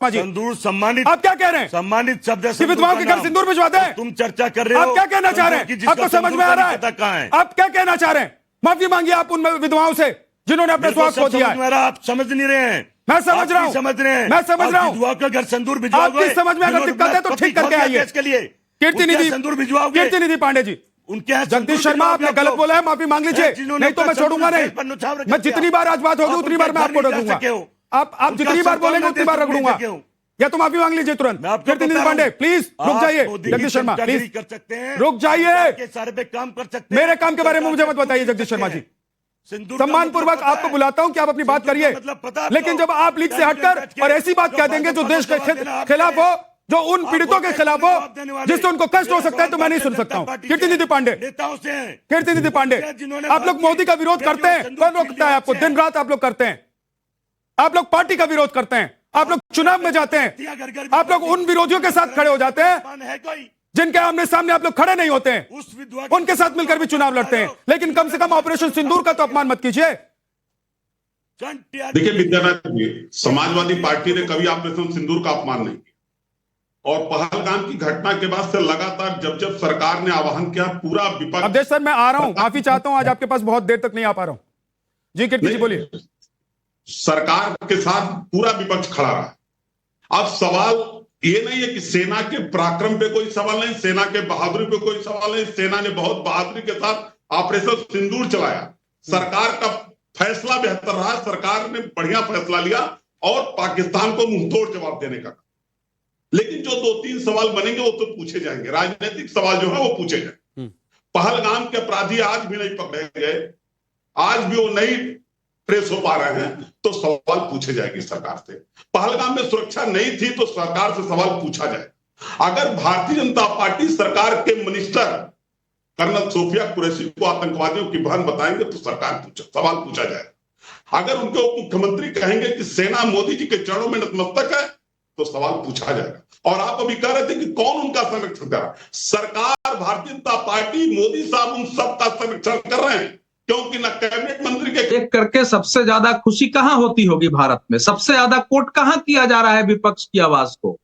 जी सिंदूर सम्मानित, आप क्या कह रहे हैं? सम्मानित शब्द है कि विधवाओं के घर सिंदूर भिजवाते हैं? तुम चर्चा कर रहे हो। आप क्या कहना चाह रहे हैं? आपको समझ में आ रहा है? कहाँ है? आप क्या कहना चाह रहे हैं? माफी मांगिए आप उन विधवाओं से जिन्होंने अपना स्वास्थ्य खो दिया है। आप समझ नहीं रहे हैं। मैं समझ रहा हूं, समझ रहे हैं, मैं समझ रहा हूं। विधवा का घर सिंदूर भिजवाओगे। आपकी समझ में अगर दिक्कत है तो ठीक करके आइए। इसके लिए कीर्ति निधि, सिंदूर भिजवाओगे। कीर्ति निधि पांडे जी, उनके यहाँ जगदीश शर्मा आपने गलत बोला है, माफी मांग लीजिए, नहीं तो मैं छोड़ूंगा नहीं। मैं जितनी बार आज बात होगी उतनी बार मैं आपको रगड़ूंगा। आप जितनी बार बोलेंगे उतनी बार रगड़ूंगा, या तो माफी मांग लीजिए तुरंत। कीर्ति निधि पांडे प्लीज रुक जाइए, जगदीश शर्मा प्लीज कर सकते हैं, रुक जाइए। सारे पे काम कर सकते हैं। मेरे काम के बारे में मुझे मत बताइए जगदीश शर्मा जी। सम्मान पूर्वक आपको बुलाता हूं कि आप अपनी बात करिए, लेकिन जब आप लीग से हटकर और ऐसी बात कह देंगे जो देश के खिलाफ हो, जो उन पीड़ितों के खिलाफ हो जिससे उनको कष्ट हो सकता है, तो मैं नहीं सुन सकता हूं। कीर्ति निधि पांडे, कीर्ति निधि पांडे, आप लोग मोदी का विरोध करते हैं, कौन रोकता है आपको? दिन रात आप लोग करते हैं, आप लोग पार्टी का विरोध करते हैं, आप लोग चुनाव में जाते हैं, आप लोग उन विरोधियों के साथ खड़े हो जाते हैं जिनके आमने सामने आप लोग खड़े नहीं होते हैं, उनके साथ मिलकर भी चुनाव लड़ते हैं। लेकिन कम से कम ऑपरेशन सिंदूर का तो अपमान मत कीजिए। देखिए विद्यानाथ जी, समाजवादी पार्टी ने कभी ऑपरेशन सिंदूर का अपमान नहीं किया, और पहलगाम की घटना के बाद से लगातार जब जब सरकार ने आह्वान किया, पूरा विपक्ष। अवधेश सर मैं आ रहा हूं, माफी चाहता हूं, आज आपके पास बहुत देर तक नहीं आ पा रहा हूं जी। कीर्ति जी बोलिए। सरकार के साथ पूरा विपक्ष खड़ा रहा। अब सवाल ये नहीं है कि सेना के पराक्रम पे कोई सवाल नहीं, सेना के बहादुरी पे कोई सवाल नहीं। सेना ने बहुत बहादुरी के साथ ऑपरेशन सिंदूर चलाया। सरकार का फैसला बेहतर रहा, सरकार ने बढ़िया फैसला लिया और पाकिस्तान को मुंहतोड़ जवाब देने का। लेकिन जो 2-3 सवाल बनेंगे वो तो पूछे जाएंगे, राजनीतिक सवाल जो है वो पूछे जाएंगे। पहलगाम के अपराधी आज भी नहीं पकड़े गए, आज भी वो नहीं ट्रेस हो पा रहे हैं, तो सवाल पूछे जाएंगे सरकार से। पहलगाम में सुरक्षा नहीं थी तो सरकार से सवाल पूछा जाए। अगर भारतीय जनता पार्टी सरकार के मिनिस्टर कर्नल सोफिया कुरैशी को आतंकवादियों की बहन बताएंगे तो सवाल पूछा जाए। अगर उनके उप मुख्यमंत्री कहेंगे कि सेना मोदी जी के चरणों में नतमस्तक है तो सवाल पूछा जाएगा। और आप अभी कह रहे थे कि कौन उनका संरक्षण कर रहा है? सरकार, भारतीय जनता पार्टी, मोदी साहब उन सबका संरक्षण कर रहे हैं, क्योंकि न कैबिनेट मंत्री के देख करके सबसे ज्यादा खुशी कहां होती होगी भारत में? सबसे ज्यादा कोट कहां किया जा रहा है विपक्ष की आवाज को?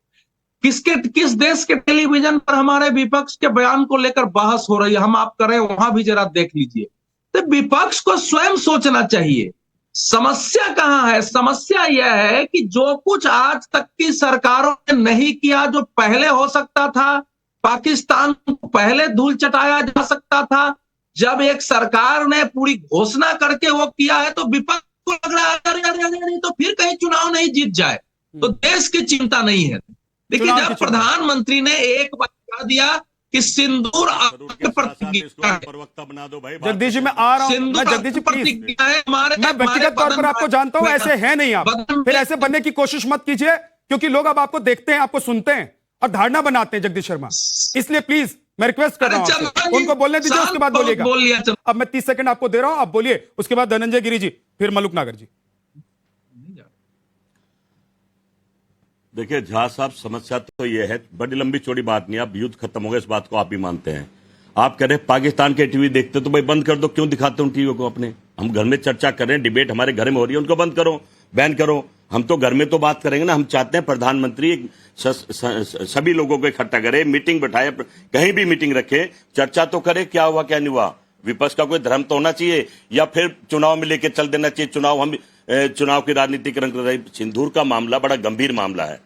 किस देश के टेलीविजन पर हमारे विपक्ष के बयान को लेकर बहस हो रही है? हम आप कर रहे हैं, वहां भी जरा देख लीजिए। तो विपक्ष को स्वयं सोचना चाहिए, समस्या कहां है? समस्या यह है कि जो कुछ आज तक की सरकारों ने नहीं किया, जो पहले हो सकता था, पाकिस्तान को पहले धूल चटाया जा सकता था, जब एक सरकार ने पूरी घोषणा करके वो किया है तो विपक्ष को लग रहा है अरे नहीं तो फिर कहीं चुनाव नहीं जीत जाए, तो देश की चिंता नहीं है। देखिए जब प्रधानमंत्री ने एक बार कह दिया कि सिंदूर प्रवक्ता बना दो भाई। जगदीश जी मैं आ रहा हूं, मैं जगदीश जी प्लीज, मैं व्यक्तिगत तौर पर आपको जानता हूं, ऐसे हैं नहीं आप, फिर ऐसे बनने की कोशिश मत कीजिए, क्योंकि लोग अब आपको देखते हैं, आपको सुनते हैं और धारणा बनाते हैं जगदीश शर्मा, इसलिए प्लीज मैं रिक्वेस्ट कर रहा हूं उनको बोलने दीजिए, उसके बाद बोलिएगा। अब मैं 30 सेकंड आपको दे रहा हूं, आप बोलिए, उसके बाद धनंजय गिरी जी, फिर मलुक नागर जी। देखिए झा साहब, समस्या तो ये है, बड़ी लंबी चौड़ी बात नहीं, आप युद्ध खत्म हो गया इस बात को आप भी मानते हैं। आप कह रहे पाकिस्तान के टीवी देखते तो भाई बंद कर दो, क्यों दिखाते हो टीवी को अपने? हम घर में चर्चा कर रहे हैं, डिबेट हमारे घर में हो रही है, उनको बंद करो, बैन करो। हम तो घर में तो बात करेंगे ना। हम चाहते हैं प्रधानमंत्री सभी लोगों को इकट्ठा करे, मीटिंग बैठाए, कहीं भी मीटिंग रखे, चर्चा तो करे क्या हुआ क्या नहीं हुआ। विपक्ष का कोई धर्म तो होना चाहिए, या फिर चुनाव में लेके चल देना चाहिए। चुनाव की राजनीति कर रही। सिंदूर का मामला बड़ा गंभीर मामला है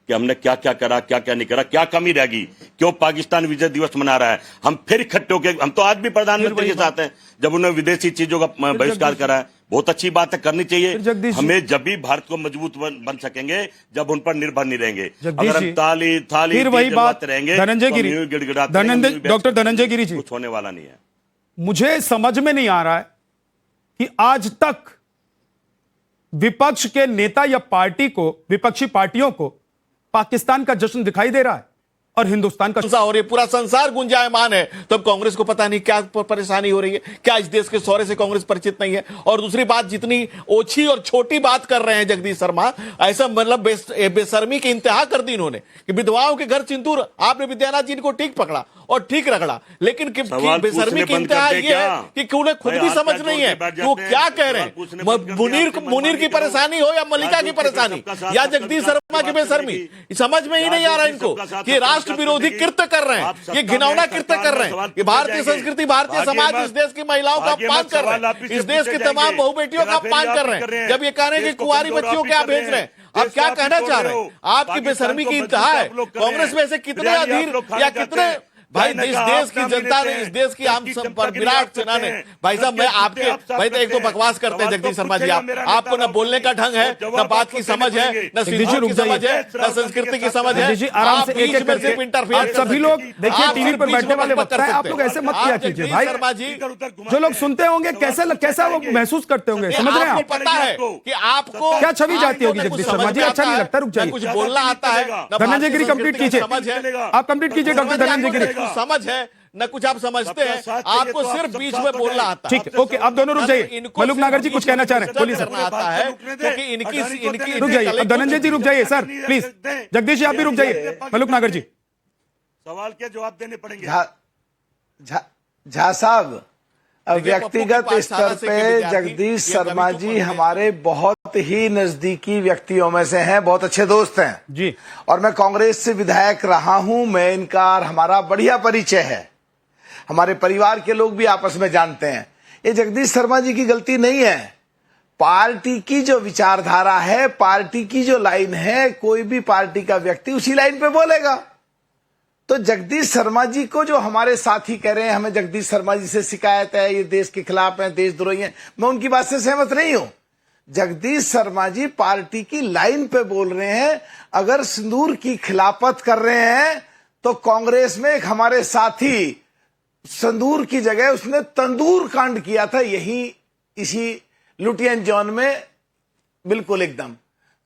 कि हमने क्या क्या करा, क्या क्या नहीं करा, क्या कमी रह गई, क्यों पाकिस्तान विजय दिवस मना रहा है। हम फिर इकट्ठे होकर, हम तो आज भी प्रधानमंत्री के साथ हैं, जब उन्होंने विदेशी चीजों का बहिष्कार करा है, बहुत अच्छी बात है, करनी चाहिए। हमें जब भी भारत को मजबूत बन सकेंगे जब उन पर निर्भर नहीं रहेंगे। अगर हम थाली फिर वही बात रहेंगे, धनंजय गिरी, डॉक्टर धनंजय गिरी जी, कुछ होने वाला नहीं है। मुझे समझ में नहीं आ रहा है कि आज तक विपक्ष के नेता या पार्टी को, विपक्षी पार्टियों को पाकिस्तान का जश्न दिखाई दे रहा है और हिंदुस्तान का, और ये पूरा संसार गुंजायमान है, तो अब कांग्रेस को पता नहीं क्या परेशानी हो रही है, क्या इस देश के शौर्य से कांग्रेस परिचित नहीं है। और दूसरी बात, जितनी ओछी और छोटी बात कर रहे हैं जगदीश शर्मा, ऐसा मतलब बेशर्मी की इंतहा कर दी इन्होंने कि विधवाओं के घर सिंदूर, आपने विद्यानाथ जी को ठीक पकड़ा और ठीक रगड़ा, लेकिन सवाल बेशर्मी पूछने की बंद इंतहा कर दे ये है क्या? कि उन्हें खुद भाई भी हाथ समझ पैर नहीं जोड़ है के बैठ कि वो जाते हैं। क्या कह रहे सवाल हैं। पूछने बंद कर दे, मुनीर आपकी मुनीर मनमानी की करो। परेशानी हो या मल्लिका की राजनीति के परेशानी सबका साथ, या सबका जगदीश विकास शर्मा की की बात बेशर्मी, करेगी। समझ में ही नहीं आ रहा राजनीति इनको सबका साथ, कि सबका राष्ट्र विकास विरोधी करेगी। कृत्य कर रहे आप हैं, सत्ता ये में घिनौना हैं, कृत्य सरकार कर में रहे सवाल हैं। ये पूछे भारतीय जाएंगे। संस्कृति, भारतीय भागिए समाज, मत। इस देश की महिलाओं का भागिए अपमान मत, कर रहे सवाल आप हैं, ही इस से देश पूछे की तमाम जाएंगे। बहु बेटियों का अपमान कर रहे हैं। जब ये कह रहे हैं कि कुंवारी बच्चियों क्या बेच रहे हैं, आप क्या कहना चाह रहे हैं? आपकी बेशर्मी की इंतहा है। कांग्रेस में ऐसे कितने अधीर या कितने भाई इस देश की जनता ने, इस देश की आम विराट सेना ने, भाई साहब मैं आपके भाई तो एक तो बकवास करते हैं जगदीश शर्मा जी, आपको न बोलने का ढंग है, न बात की समझ है, न सिंधु की समझ है, न संस्कृति की समझ है। जी आराम से एक एक करके इंटरफेयर आप सभी लोग देखिए टीवी पर बैठने वाले वक्त है, आप लोग ऐसे मत किया कीजिए भाई। शर्मा जी, जो लोग सुनते होंगे कैसा वो महसूस करते होंगे, समझ रहे हैं आपको आप? पता है कि आपको क्या छवि जाती होगी जगदीश शर्मा जी? अच्छा नहीं लगता, रुक जाइए। कुछ बोलना आता है, धनंजय गिरी कंप्लीट कीजिए, समझ है, आप कंप्लीट कीजिए डॉक्टर धनंजय गिरी। समझ है न कुछ आप समझते हैं, आपको सिर्फ बीच में बोलना आता है। ठीक है, ओके, आप दोनों रुक जाइए। मलुक नागर जी कुछ कहना चाह रहे हैं, बोलिए सर। करना आता है क्योंकि इनकी रुक जाइए, अब धनंजय जी रुक जाइए सर प्लीज। जगदीश जी आप भी रुक जाइए। मलुक नागर जी सवाल के जवाब देने पड़ेंगे। झा साहब, व्यक्तिगत स्तर पे जगदीश शर्मा जी हमारे बहुत ही नजदीकी व्यक्तियों में से हैं, बहुत अच्छे दोस्त हैं जी, और मैं कांग्रेस से विधायक रहा हूं। मैं इनका और हमारा बढ़िया परिचय है, हमारे परिवार के लोग भी आपस में जानते हैं। ये जगदीश शर्मा जी की गलती नहीं है, पार्टी की जो विचारधारा है, पार्टी की जो लाइन है, कोई भी पार्टी का व्यक्ति उसी लाइन पे बोलेगा। तो जगदीश शर्मा जी को जो हमारे साथी कह रहे हैं हमें जगदीश शर्मा जी से शिकायत है, ये देश के खिलाफ है, देशद्रोही है, मैं उनकी बात से सहमत नहीं हूं। जगदीश शर्मा जी पार्टी की लाइन पे बोल रहे हैं। अगर सिंदूर की खिलाफत कर रहे हैं तो कांग्रेस में एक हमारे साथी सिंदूर की जगह उसने तंदूर कांड किया था, यही इसी लुटियन जॉन में, बिल्कुल एकदम।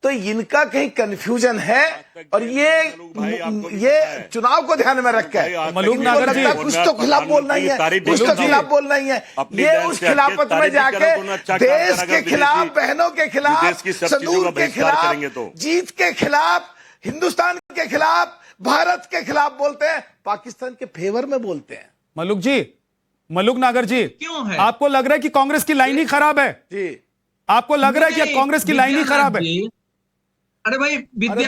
तो इनका कहीं कंफ्यूजन है और ये चुनाव को ध्यान में रखकर मलूक नागर जी कुछ तो खिलाफ बोलना ही है, कुछ तो खिलाफ बोलना ही है। ये उस खिलाफत में जाके देश के खिलाफ, बहनों के खिलाफ, सिंदूर के खिलाफ, जीत के खिलाफ, हिंदुस्तान के खिलाफ, भारत के खिलाफ बोलते हैं, पाकिस्तान के फेवर में बोलते हैं। मलुक जी, मलुक नागर जी, क्यों है? आपको लग रहा है कि कांग्रेस की लाइन ही खराब है? जी, आपको लग रहा है कि कांग्रेस की लाइन ही खराब है? अरे भाई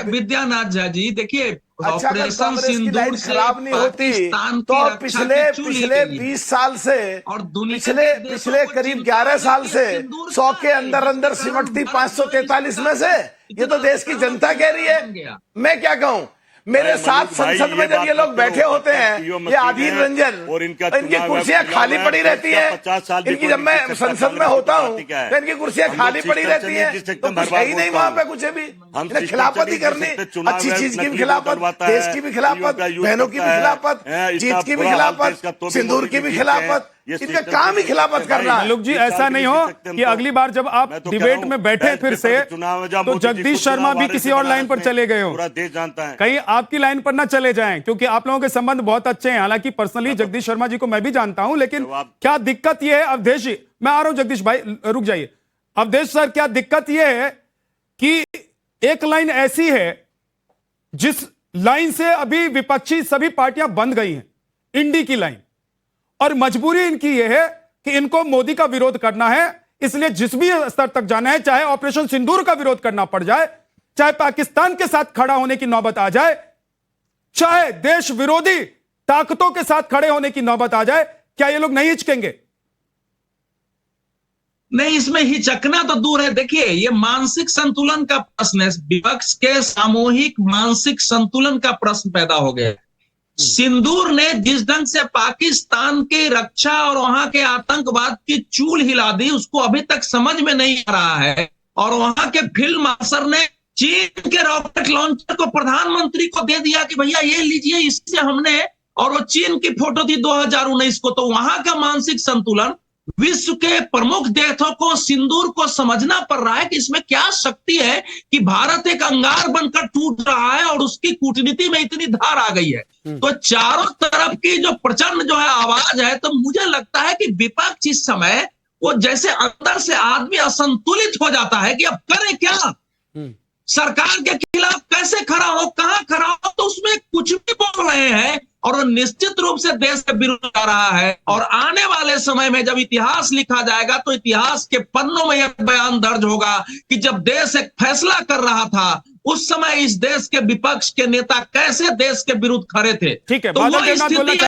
विद्यानाथ झा जी, देखिए अच्छा, अगर ऑपरेशन कांग्रेस की सिंदूर लाइन से खराब नहीं होती पाकिस्तान तो की रक्षा पिछले की चूल पिछले हिलेगी। 20 साल से और दुनिया पिछले के देशों पिछले को करीब चिंता 11 साल है से कि सिंदूर 100 के का अंदर अंदर है। सिमटती भारत 543 में से, ये तो देश की जनता कह रही बन गया। है। मैं क्या कहूं, मेरे साथ संसद में जब ये लोग बैठे होते हैं, ये आधीर रंजन और इनकी कुर्सियां खाली पड़ी रहती है। इनकी जब मैं संसद में होता हूं तो इनकी कुर्सियां खाली पड़ी रहती है, तो कुछ है ही नहीं वहां पे कुछ भी। इन्हें खिलाफत ही करनी, अच्छी चीज की भी खिलाफत, देश की भी खिलाफत, बहनों की भी खिलाफत, जीत की भी खिलाफत, सिंदूर की भी खिलाफत, इनका काम ही खिलाफत करना है। मलुक जी ऐसा नहीं हो कि अगली बार जब आप डिबेट में बैठे फिर से तो जगदीश शर्मा भी किसी और लाइन पर चले गए हो, पूरा देश जानता है, कहीं आपकी लाइन पर ना चले जाएं, क्योंकि आप लोगों के संबंध बहुत अच्छे हैं। हालांकि पर्सनली जगदीश शर्मा जी को मैं भी जानता हूं, लेकिन क्या दिक्कत यह है अवधेश जी, मैं आ रहा हूं जगदीश भाई, रुक जाइए। अवधेश सर, क्या दिक्कत यह है कि एक लाइन ऐसी है जिस लाइन से अभी विपक्षी सभी पार्टियां बंद गई हैं, इंडी की लाइन, और मजबूरी इनकी यह है कि इनको मोदी का विरोध करना है, इसलिए जिस भी स्तर तक जाना है, चाहे ऑपरेशन सिंदूर का विरोध करना पड़ जाए, चाहे पाकिस्तान के साथ खड़ा होने की नौबत आ जाए, चाहे देश विरोधी ताकतों के साथ खड़े होने की नौबत आ जाए, क्या ये लोग नहीं हिचकेंगे? नहीं, इसमें हिचकना तो दूर है। देखिए, ये मानसिक संतुलन का प्रश्न है, विपक्ष के सामूहिक मानसिक संतुलन का प्रश्न पैदा हो गया। सिंदूर ने जिस ढंग से पाकिस्तान की रक्षा और वहां के आतंकवाद की चूल हिला दी, उसको अभी तक समझ में नहीं आ रहा है। और वहां के फील्ड मार्शल ने चीन के रॉकेट लॉन्चर को प्रधानमंत्री को दे दिया कि भैया ये लीजिए, इससे हमने, और वो चीन की फोटो थी 2019 को। तो वहां का मानसिक संतुलन, विश्व के प्रमुख देशों को सिंदूर को समझना पड़ रहा है कि इसमें क्या शक्ति है कि भारत एक अंगार बनकर टूट रहा है और उसकी कूटनीति में इतनी धार आ गई है। तो चारों तरफ की जो प्रचंड जो है आवाज है, तो मुझे लगता है कि विपक्ष इस समय वो जैसे अंदर से आदमी असंतुलित हो जाता है कि अब करें क्या, सरकार के खिलाफ कैसे खड़ा हो, कहां खड़ा हो, तो उसमें कुछ भी बोल रहे हैं। और और निश्चित रूप से देश के विरुद्ध जा रहा है। और आने वाले समय में जब इतिहास लिखा जाएगा तो इतिहास के पन्नों में यह बयान दर्ज होगा कि जब देश एक फैसला कर रहा था उस समय इस देश के विपक्ष के नेता कैसे देश के विरुद्ध खड़े थे। ठीक है, तो बादल वो देवनाथ बोलना स्थिति